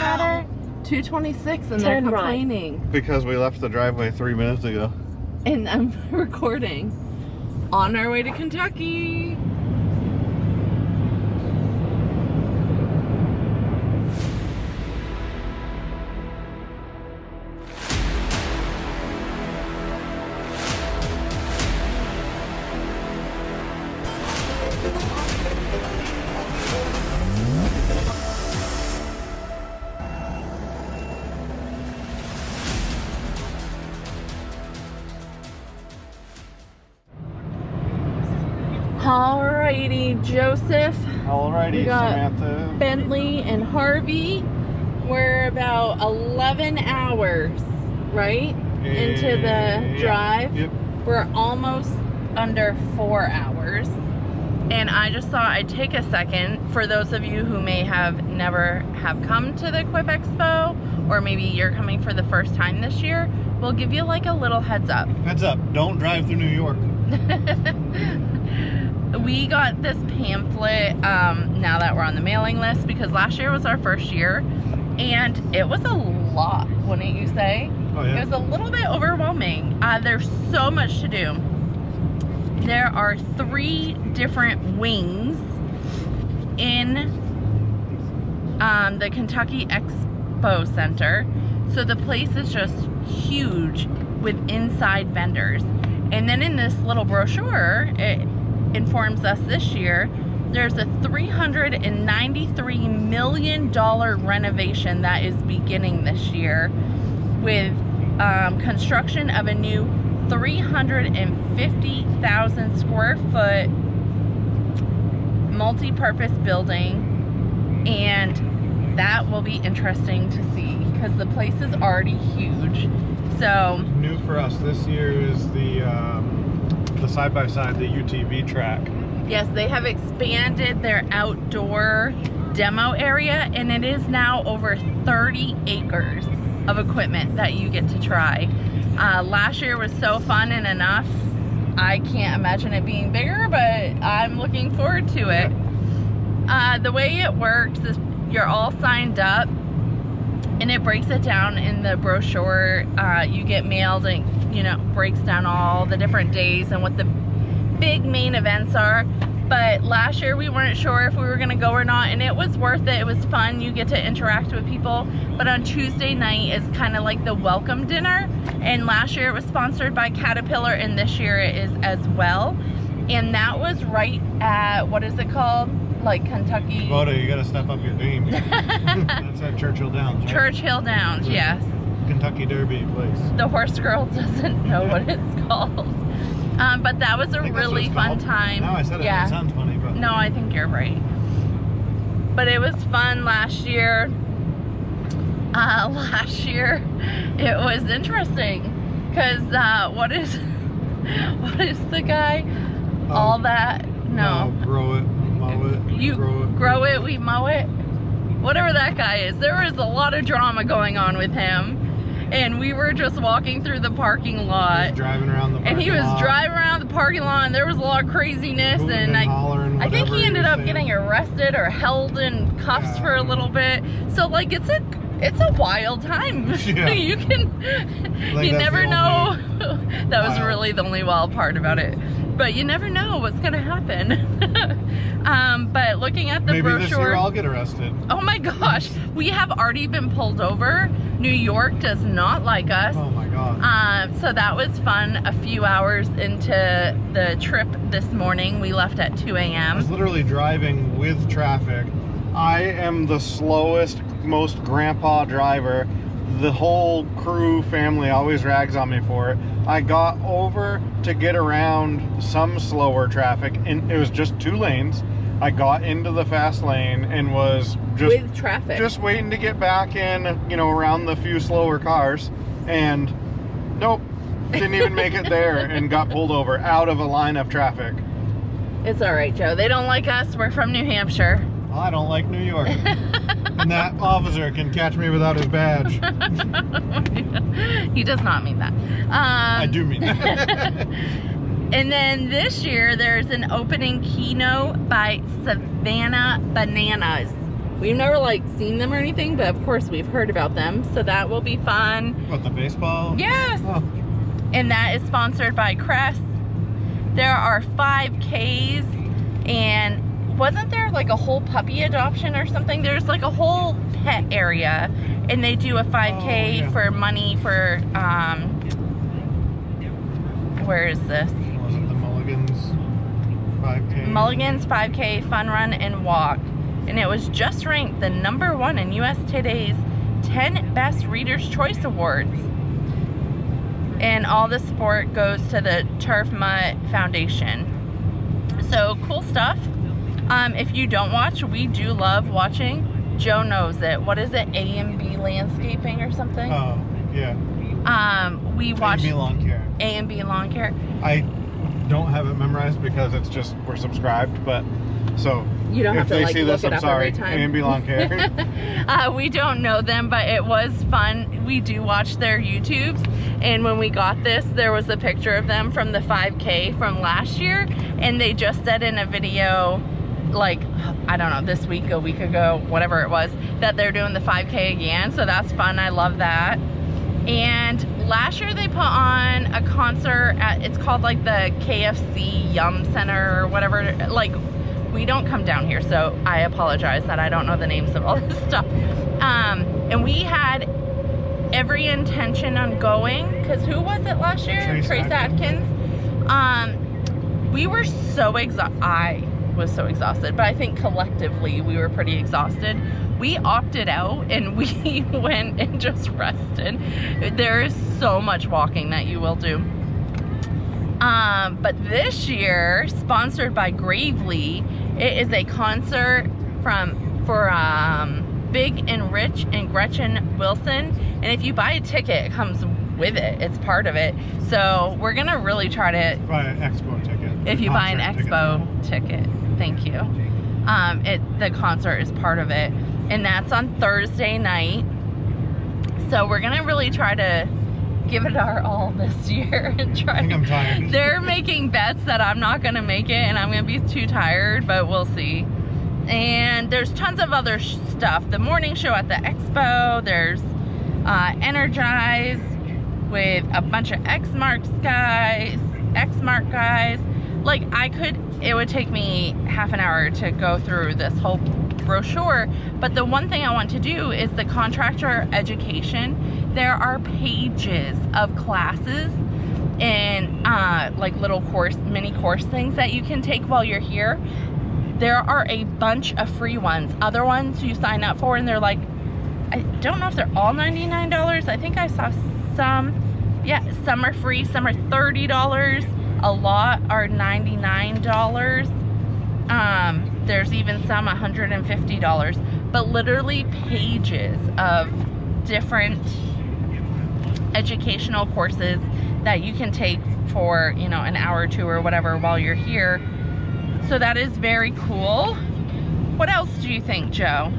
matter? 2:26 and they're complaining. Because we left the driveway 3 minutes ago. And I'm recording. On our way to Kentucky. Alrighty, Joseph. Alrighty, we got Samantha. Bentley and Harvey. We're about 11 hours, right? Into the drive. Yep. We're almost under 4 hours. And I just thought I'd take a second for those of you who may have never have come to the Quip Expo, or maybe you're coming for the first time this year. We'll give you like a little heads up. Heads up, don't drive through New York. We got this pamphlet now that we're on the mailing list, because last year was our first year and it was a lot, wouldn't you say? Oh, yeah. It was a little bit overwhelming. There's so much to do. There are 3 different wings in the Kentucky Expo Center. So the place is just huge with inside vendors. And then in this little brochure, it informs us this year there's a $393 million renovation that is beginning this year, with construction of a new 350,000 square foot multi-purpose building, and that will be interesting to see because the place is already huge. So new for us this year is the side-by-side, the UTV track. Yes, they have expanded their outdoor demo area, and it is now over 30 acres of equipment that you get to try. Last year was so fun and enough. I can't imagine it being bigger, but I'm looking forward to it. The way it works is you're all signed up, and it breaks it down in the brochure. You get mailed, and breaks down all the different days and what the big main events are. But last year we weren't sure if we were gonna go or not, and it was worth it. It was fun. You get to interact with people. But on Tuesday night is kind of like the welcome dinner, and last year it was sponsored by Caterpillar, and this year it is as well. And that was right at, what is it called? Like Kentucky. Voda, you gotta step up your game. That's at Churchill Downs, right? Churchill Downs, yes. Kentucky Derby place. The horse girl doesn't know what it's called. But that was a really fun time. Now I said it, yeah. It sounds funny, but... No, I think you're right. But it was fun last year. Last year, it was interesting. Because, what is the guy? All that? No. Grow it, mow it. You grow it, we mow it. Whatever that guy is. There was a lot of drama going on with him. And we were just walking through the parking lot. He was driving around the parking lot. And he was driving around the parking lot, and there was a lot of craziness. And I think he ended up getting arrested or held in cuffs for a little bit. So like it's a wild time. Yeah. You never know. That was really the only wild part about it. But you never know what's gonna happen. But looking at the brochure, maybe this year I'll get arrested. Oh my gosh, we have already been pulled over. New York does not like us. Oh my god. So that was fun. A few hours into the trip this morning, we left at 2 a.m. I was literally driving with traffic. I am the slowest, most grandpa driver. The whole crew family always rags on me for it. I got over to get around some slower traffic, and it was just 2 lanes. I got into the fast lane and was just with traffic, just waiting to get back in, around the few slower cars, and nope, didn't even make it there and got pulled over out of a line of traffic. It's all right, Joe. They don't like us. We're from New Hampshire. Well, I don't like New York. And that officer can catch me without his badge. He does not mean that. I do mean that. And then this year, there's an opening keynote by Savannah Bananas, We've never like seen them or anything, but of course we've heard about them, so that will be fun. What, the baseball? Yes. Oh. And that is sponsored by Crest. There are 5Ks, and wasn't there like a whole puppy adoption or something? There's like a whole pet area, and they do a 5K for money for where is this? Was it the Mulligan's 5K? Mulligan's 5K Fun Run and Walk, and it was just ranked the #1 in US Today's 10 Best Reader's Choice Awards. And all the support goes to the Turf Mutt Foundation. So cool stuff. If you don't watch, we do love watching. Joe knows it. What is it? A&B Landscaping or something? Oh, yeah. We watch A&B Lawn Care. A&B Lawn Care. I don't have it memorized because it's just, we're subscribed, but so you don't have to like look it up every time. A&B Lawn Care. We don't know them, but it was fun. We do watch their YouTubes, and when we got this, there was a picture of them from the 5K from last year, and they just said in a video, like, I don't know, this week, a week ago, whatever it was, that they're doing the 5K again, so that's fun. I love that. And last year they put on a concert at, it's called like the KFC Yum Center or whatever. Like, we don't come down here, so I apologize that I don't know the names of all this stuff. And we had every intention on going, because who was it last year? Trace Atkins. We were so exhausted. I was so exhausted, but I think collectively we were pretty exhausted. We opted out and we went and just rested. There is so much walking that you will do. But this year, sponsored by Gravely, it is a concert for Big and Rich and Gretchen Wilson. And if you buy a ticket, it comes with it. It's part of it. So we're gonna really try to buy an Expo ticket. If you buy an Expo ticket, thank you. The concert is part of it, and that's on Thursday night. So we're gonna really try to give it our all this year and try. I think I'm tired. They're making bets that I'm not gonna make it, and I'm gonna be too tired, but we'll see. And there's tons of other stuff. The morning show at the Expo. There's Energize with a bunch of Xmark guys. Like, it would take me half an hour to go through this whole brochure, but the one thing I want to do is the contractor education. There are pages of classes and like little mini course things that you can take while you're here. There are a bunch of free ones. Other ones you sign up for and they're like, I don't know if they're all $99. I think I saw some, yeah, some are free, some are $30. A lot are $99. There's even some $150, but literally pages of different educational courses that you can take for, you know, an hour or two or whatever while you're here. So that is very cool. What else do you think, Joe?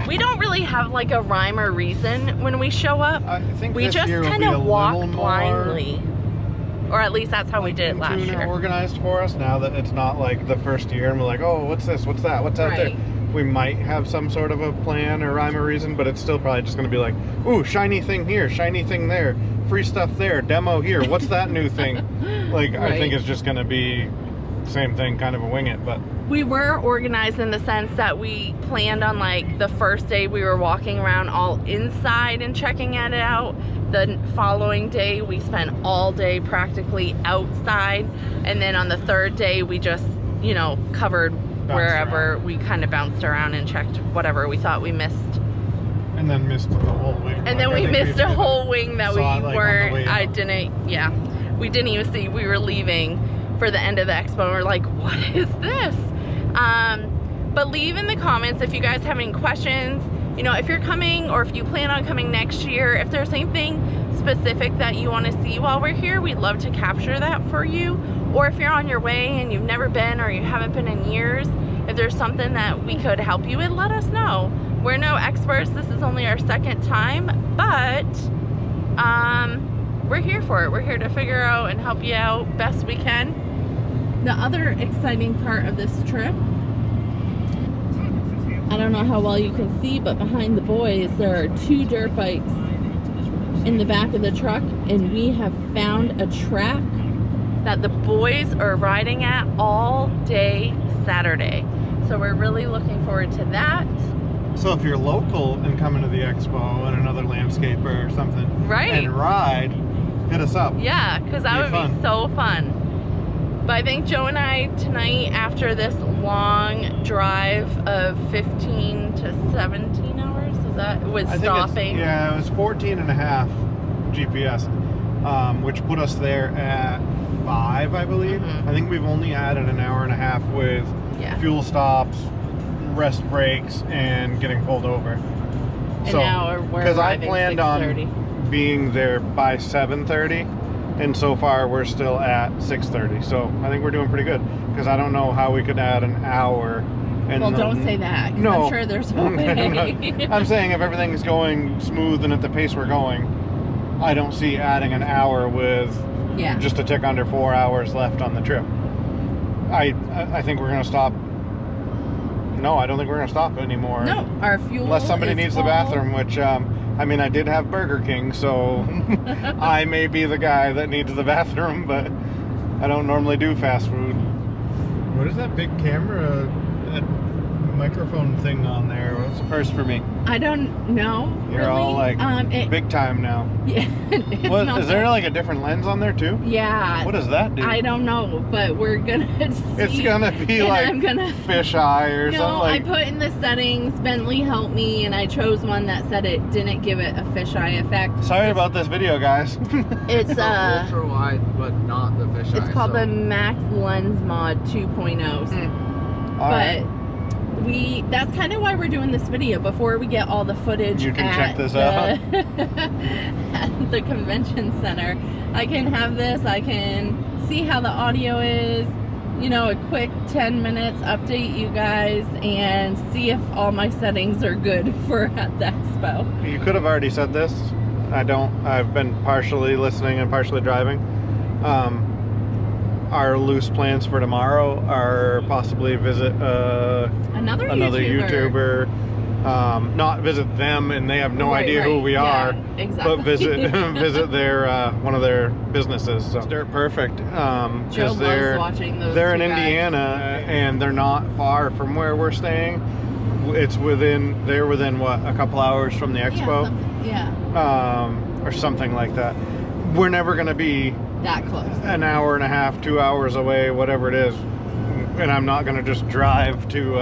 We don't really have like a rhyme or reason when we show up. I think we just kind of walk blindly. Or at least that's how we did it last year. Organized for us now that it's not like the first year and we're like, oh, what's this? What's that? What's out there? We might have some sort of a plan or rhyme or reason, but it's still probably just going to be like, ooh, shiny thing here, shiny thing there, free stuff there, demo here. What's that new thing? Like, I think it's just going to be same thing, kind of a wing it, but. We were organized in the sense that we planned on like the first day we were walking around all inside and checking it out. The following day we spent all day practically outside, and then on the third day we just, you know, covered wherever we kind of bounced around and checked whatever we thought we missed. And then missed the whole wing. And then we missed a whole wing that we weren't, we didn't even see. We were leaving for the end of the expo and we're like, what is this? But leave in the comments if you guys have any questions. You know, if you're coming or if you plan on coming next year, if there's anything specific that you want to see while we're here, we'd love to capture that for you. Or if you're on your way and you've never been or you haven't been in years, if there's something that we could help you with, let us know. We're no experts. This is only our second time, but we're here for it. We're here to figure out and help you out best we can. The other exciting part of this trip I don't know how well you can see, but behind the boys, there are 2 dirt bikes in the back of the truck, and we have found a track that the boys are riding at all day Saturday. So we're really looking forward to that. So if you're local and coming to the expo and another landscaper or something, right, and ride, hit us up. Yeah, because that would be so fun. But I think Joe and I tonight, after this long drive of 15 to 17 hours, is that with stopping? Yeah, it was 14 and a half GPS, which put us there at 5, I believe. Mm-hmm. I think we've only added an hour and a half with fuel stops, rest breaks, and getting pulled over. And so, now we're because I planned on being there by 7:30, and so far we're still at 6:30. So I think we're doing pretty good, because I don't know how we could add an hour. And well, don't say that. No, I'm sure there's no way. I'm saying if everything's going smooth and at the pace we're going, I don't see adding an hour with just a tick under 4 hours left on the trip. I think we're gonna stop. No, I don't think we're gonna stop anymore. No, our fuel. Unless somebody needs the bathroom, which I mean, I did have Burger King, so I may be the guy that needs the bathroom, but I don't normally do fast food. What is that big camera, that microphone thing on there? What's the first for me? I don't know. You're really. all like big time now. Yeah. What, is there like a different lens on there too? Yeah. What does that do? I don't know, but we're gonna see. It's gonna be like fisheye or something. No, like... I put in the settings. Bentley helped me, and I chose one that said it didn't give it a fisheye effect. Sorry about this video, guys. It's ultra wide, but not the fisheye. It's called the Max Lens Mod 2.0. But that's kind of why we're doing this video, before we get all the footage. You can check this out at the convention center. I can have this, I can see how the audio is, you know, a quick 10 minutes, update you guys, and see if all my settings are good for at the expo. You could have already said this. I've been partially listening and partially driving. Our loose plans for tomorrow are possibly visit another YouTuber. Not visit them, and they have no idea who we are. Exactly. But visit their one of their businesses. So they're perfect. Joe loves watching those. They're in Indiana, and they're not far from where we're staying. They're within what, a couple hours from the expo. Or something like that. We're never gonna be that close. An hour and a half, 2 hours away, whatever it is. And I'm not gonna just drive to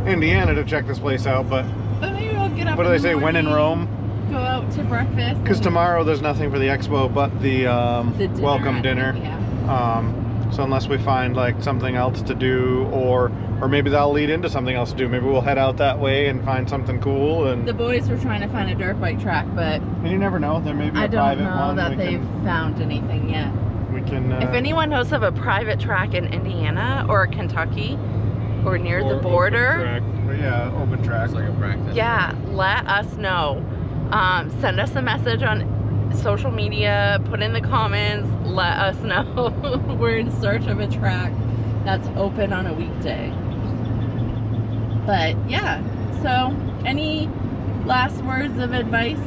Indiana to check this place out, but maybe we'll get up. What do they say? When in Rome? Go out to breakfast. Because tomorrow there's nothing for the expo but the welcome dinner. So unless we find like something else to do, or maybe that'll lead into something else to do. Maybe we'll head out that way and find something cool. And the boys were trying to find a dirt bike track, but you never know. There may be a private one. I don't know that they've found anything yet. We can. If anyone knows of a private track in Indiana or Kentucky or near the border, open track. It's like a practice. Yeah, let us know. Send us a message on social media, put in the comments, let us know. We're in search of a track that's open on a weekday. But yeah, so any last words of advice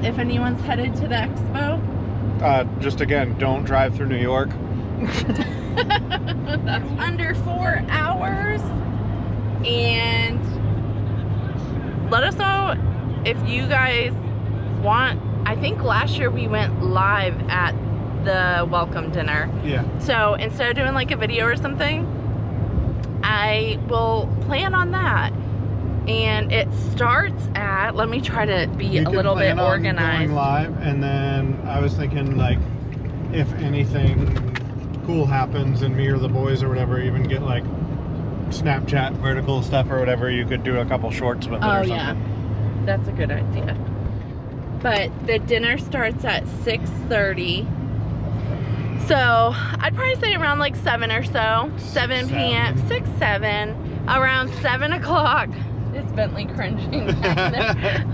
if anyone's headed to the expo? Just again, don't drive through New York. That's under 4 hours. And let us know if you guys want. I think last year we went live at the welcome dinner. Yeah. So instead of doing like a video or something, I will plan on that. And it starts at, let me try to be a little bit organized. Going live, and then I was thinking, like, if anything cool happens and me or the boys or whatever even get like Snapchat vertical stuff or whatever, you could do a couple shorts with it or something. Yeah, that's a good idea. But the dinner starts at 6:30. So I'd probably say around like 7 or so. 7 p.m. 6, 7. Around 7 o'clock. It's Bentley cringing back there.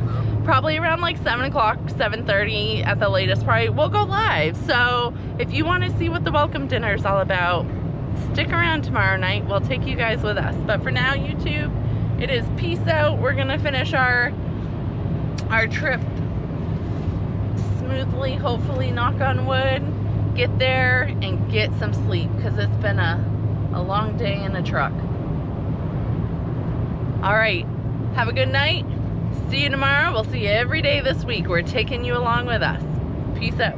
Probably around like 7 o'clock, 7:30 at the latest, probably we'll go live. So if you want to see what the welcome dinner is all about, stick around tomorrow night. We'll take you guys with us. But for now, YouTube, it is peace out. We're gonna finish our trip smoothly, hopefully, knock on wood. Get there and get some sleep because it's been a long day in a truck. All right, have a good night. See you tomorrow. We'll see you every day this week. We're taking you along with us. Peace out.